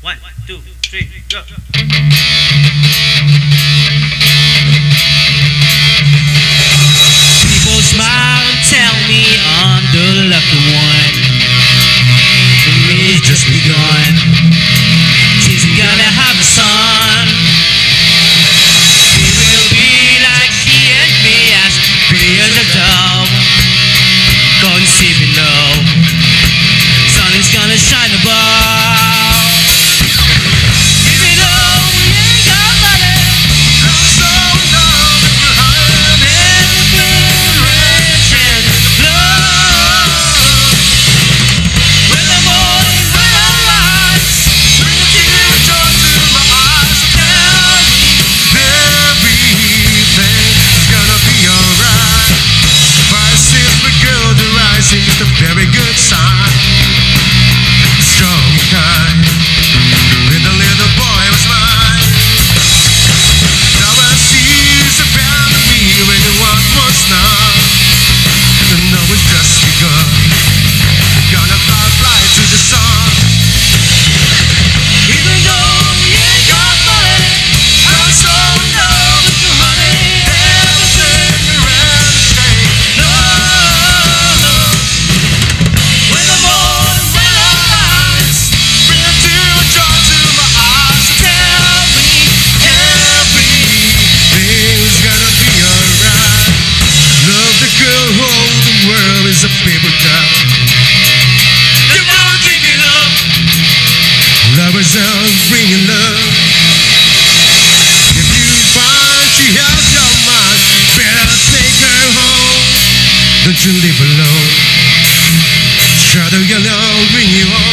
One, two, three, go. People smile and tell me I'm the lucky one. For me it's just begun. She's gonna have a son. He will be like she and me, as pretty as a dove. Go and see below. Sun is gonna shine above. It's a very good sign, strong and kind. When the little boy was mine, now I see he's around me when the one was not. And know it's just begun. We're gonna fly to the sun. Even though we ain't got money, I'm so in love with you, honey. Everything around the state. Is a paper doll. Come on, drink it up. Lovers are bringing love. If you find she has your mind, better take her home. Don't you live alone. Shadow yellow, bring you home.